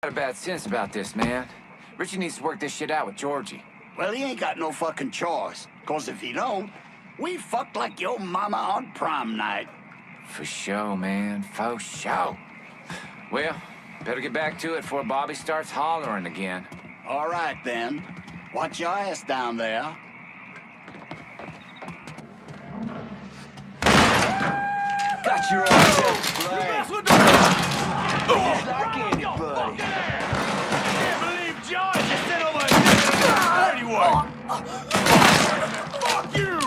Got a bad sense about this, man. Richie needs to work this shit out with Georgie. Well, he ain't got no fucking choice. Cause if he don't, we fucked like your mama on prom night. For sure, man. For sure. Well, better get back to it before Bobby starts hollering again. All right, then. Watch your ass down there. Got your ass flag. Like anybody. Can't believe George is sent over here. Anyway. Fuck you!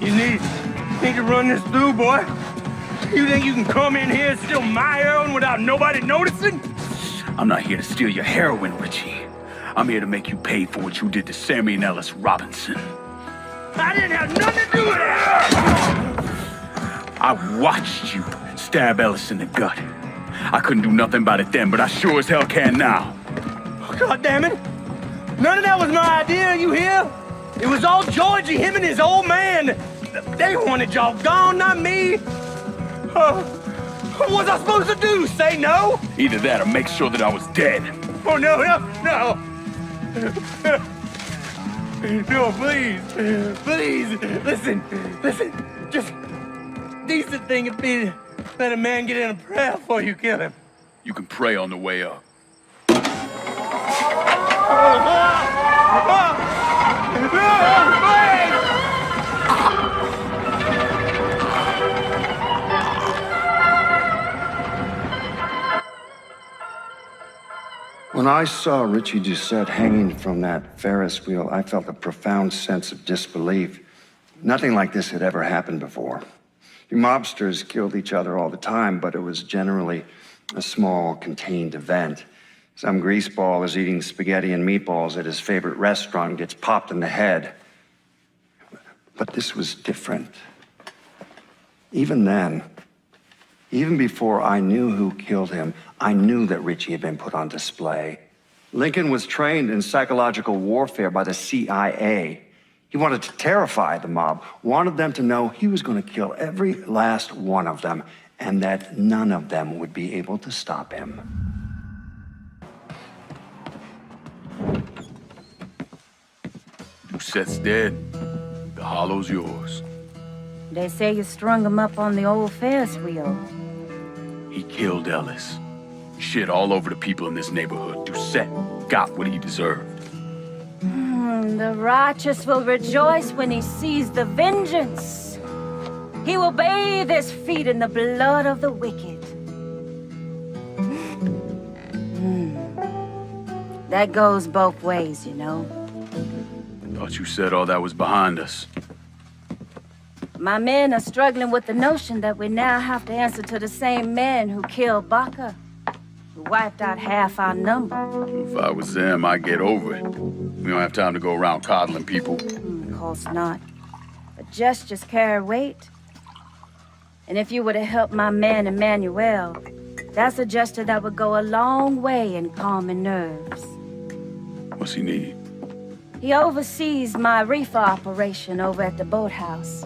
You need to run this through, boy. You think you can come in here and steal my heroin without nobody noticing? I'm not here to steal your heroin, Richie. I'm here to make you pay for what you did to Sammy and Ellis Robinson. I didn't have nothing to do with it! I watched you stab Ellis in the gut. I couldn't do nothing about it then, but I sure as hell can now. God damn it! None of that was my idea, you hear? It was all Georgie, him and his old man. They wanted y'all gone, not me. What was I supposed to do? Say no? Either that or make sure that I was dead. Oh, no. No, please. Listen. Just decent thing would be to let a man get in a prayer before you kill him. You can pray on the way up. When I saw Richie Doucette hanging from that Ferris wheel, I felt a profound sense of disbelief. Nothing like this had ever happened before. You mobsters killed each other all the time, but it was generally a small, contained event. Some greaseball is eating spaghetti and meatballs at his favorite restaurant and gets popped in the head. But this was different. Even then, even before I knew who killed him, I knew that Richie had been put on display. Lincoln was trained in psychological warfare by the CIA. He wanted to terrify the mob, wanted them to know he was going to kill every last one of them, and that none of them would be able to stop him. Doucette's dead. The hollow's yours. They say you strung him up on the old Ferris wheel. He killed Ellis. Shit all over the people in this neighborhood. Doucette got what he deserved. The righteous will rejoice when he sees the vengeance. He will bathe his feet in the blood of the wicked. That goes both ways, you know. Thought you said all that was behind us. My men are struggling with the notion that we now have to answer to the same men who killed Baka, who wiped out half our number. If I was them, I'd get over it. We don't have time to go around coddling people. Of course not. But gestures carry weight. And if you were to help my man Emmanuel, that's a gesture that would go a long way in calming nerves. What's he need? He oversees my reefer operation over at the boathouse.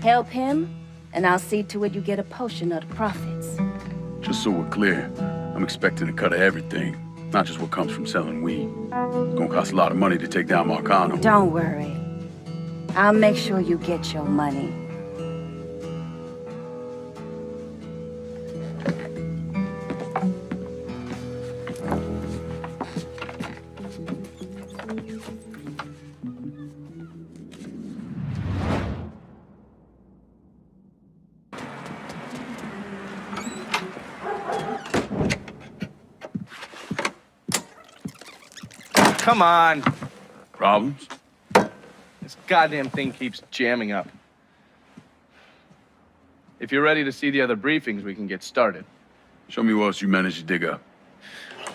Help him, and I'll see to it you get a portion of the profits. Just so we're clear, I'm expecting a cut of everything, not just what comes from selling weed. It's gonna cost a lot of money to take down Marcano. Don't worry. I'll make sure you get your money. Come on. Problems? This goddamn thing keeps jamming up. If you're ready to see the other briefings, we can get started. Show me what else you managed to dig up.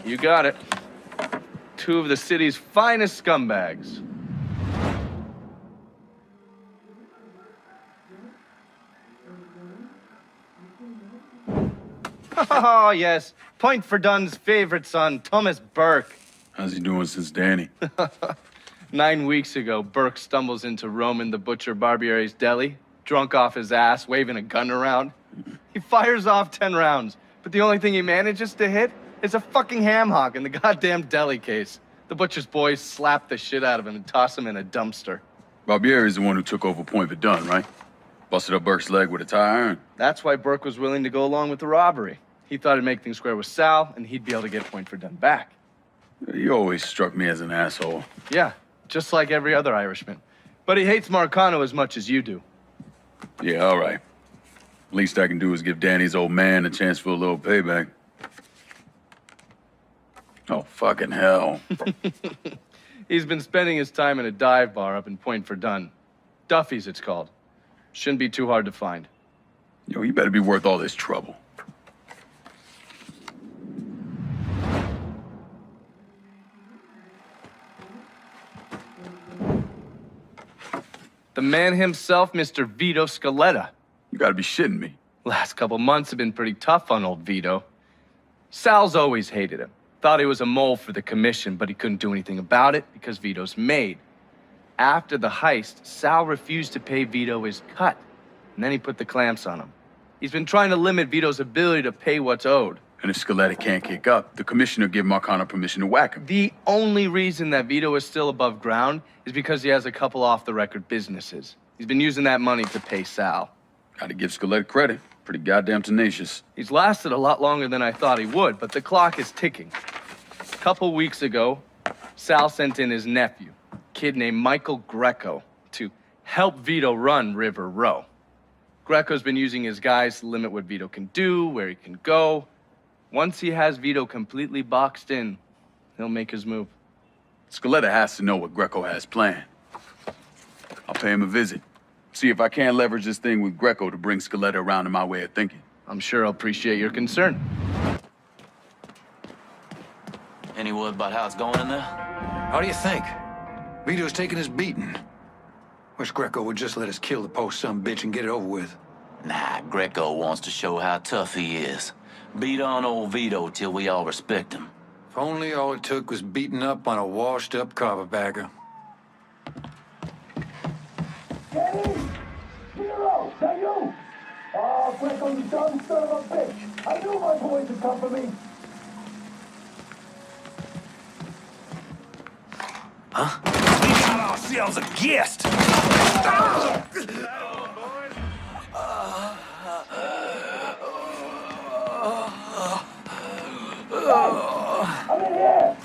You got it. 2 of the city's finest scumbags. Oh, yes. Point for Dunn's favorite son, Thomas Burke. How's he doing since Danny? 9 weeks ago, Burke stumbles into Roman the Butcher Barbiere's deli, drunk off his ass, waving a gun around. He fires off 10 rounds, but the only thing he manages to hit is a fucking ham hock in the goddamn deli case. The butcher's boys slap the shit out of him and toss him in a dumpster. Barbieri is the one who took over Point Verdun, right? Busted up Burke's leg with a tire iron. That's why Burke was willing to go along with the robbery. He thought it'd make things square with Sal, and he'd be able to get Point Verdun back. You always struck me as an asshole. Yeah, just like every other Irishman. But he hates Marcano as much as you do. Yeah, all right. Least I can do is give Danny's old man a chance for a little payback. Oh, fucking hell. He's been spending his time in a dive bar up in Point Verdun. Duffy's, it's called. Shouldn't be too hard to find. Yo, you better be worth all this trouble. The man himself, Mr. Vito Scaletta. You gotta be shitting me. Last couple months have been pretty tough on old Vito. Sal's always hated him. Thought he was a mole for the commission, but he couldn't do anything about it because Vito's made. After the heist, Sal refused to pay Vito his cut, and then he put the clamps on him. He's been trying to limit Vito's ability to pay what's owed. And if Scaletta can't kick up, the commissioner give Marcano permission to whack him. The only reason that Vito is still above ground is because he has a couple off-the-record businesses. He's been using that money to pay Sal. Gotta give Scaletta credit. Pretty goddamn tenacious. He's lasted a lot longer than I thought he would, but the clock is ticking. A couple weeks ago, Sal sent in his nephew, a kid named Michael Greco, to help Vito run River Row. Greco's been using his guys to limit what Vito can do, where he can go. Once he has Vito completely boxed in, he'll make his move. Scaletta has to know what Greco has planned. I'll pay him a visit. See if I can't leverage this thing with Greco to bring Scaletta around to my way of thinking. I'm sure he'll appreciate your concern. Any word about how it's going in there? How do you think? Vito's taking his beating. Wish Greco would just let us kill the post-son-bitch and get it over with. Nah, Greco wants to show how tough he is. Beat on old Vito till we all respect him. If only all it took was beating up on a washed-up carpetbagger. Danny! Hero! Is that you? Oh, Greco, you dumb son of a bitch! I knew my boys would come for me! Huh? We got ourselves a guest! I'm in here!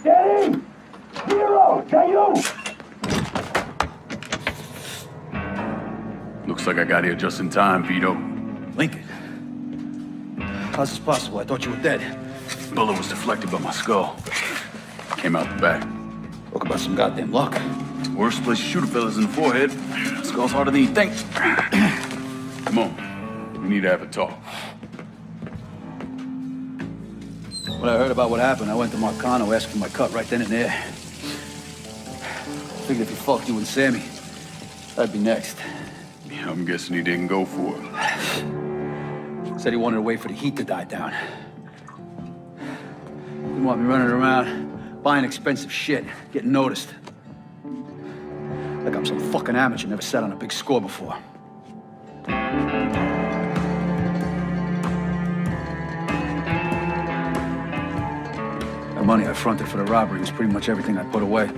Danny! Hero! Is that you? Looks like I got here just in time, Vito. Lincoln. How's this possible? I thought you were dead. Bullet was deflected by my skull. Came out the back. Talk about some goddamn luck. Worst place to shoot a fella's in the forehead. Skull's harder than you think. Come on. We need to have a talk. When I heard about what happened, I went to Marcano, asked for my cut right then and there. Figured if he fucked you and Sammy, I'd be next. Yeah, I'm guessing he didn't go for it. Said he wanted to wait for the heat to die down. Didn't want me running around, buying expensive shit, getting noticed. Like I'm some fucking amateur, never sat on a big score before. The money I fronted for the robbery was pretty much everything I put away.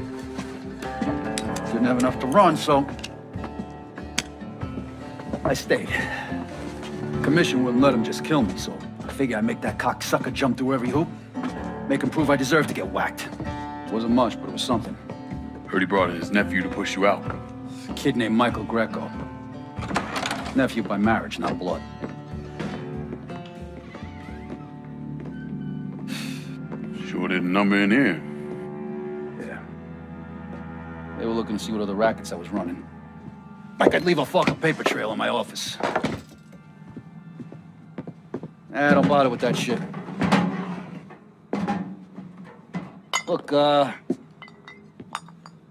Didn't have enough to run, so I stayed. Commission wouldn't let him just kill me, so I figured I'd make that cocksucker jump through every hoop, make him prove I deserved to get whacked. It wasn't much, but it was something. Heard he brought in his nephew to push you out. A kid named Michael Greco. Nephew by marriage, not blood. Sure didn't number in here. Yeah. They were looking to see what other rackets I was running. Like I'd leave a fucking paper trail in my office. Don't bother with that shit. Look,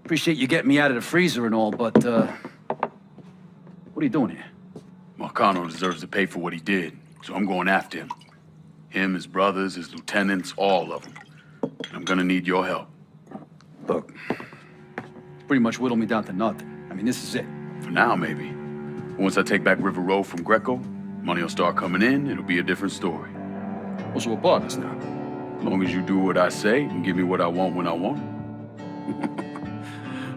appreciate you getting me out of the freezer and all, but, what are you doing here? Marcano deserves to pay for what he did, so I'm going after him. Him, his brothers, his lieutenants, all of them. And I'm gonna need your help. Look, pretty much whittled me down to nothing. I mean, this is it. For now, maybe. Once I take back River Road from Greco, money will start coming in, it'll be a different story. Well, so we're partners now. As long as you do what I say and give me what I want when I want it.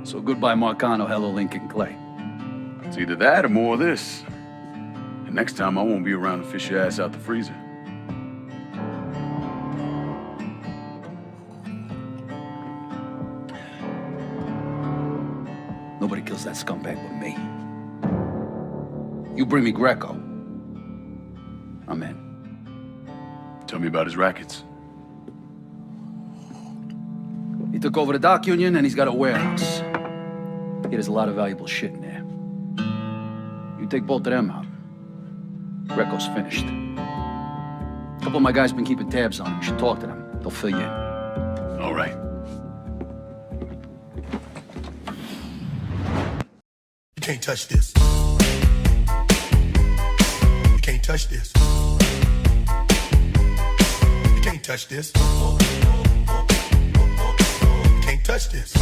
So goodbye, Marcano, hello, Lincoln Clay. It's either that or more of this. And next time, I won't be around to fish your ass out the freezer. Nobody kills that scumbag but me. You bring me Greco, I'm in. Tell me about his rackets. He took over the dock union and he's got a warehouse. He has a lot of valuable shit in there. You take both of them out, Greco's finished. A couple of my guys been keeping tabs on him. You should talk to them. They'll fill you in. All right. You can't touch this. You can't touch this. You can't touch this. You can't touch this.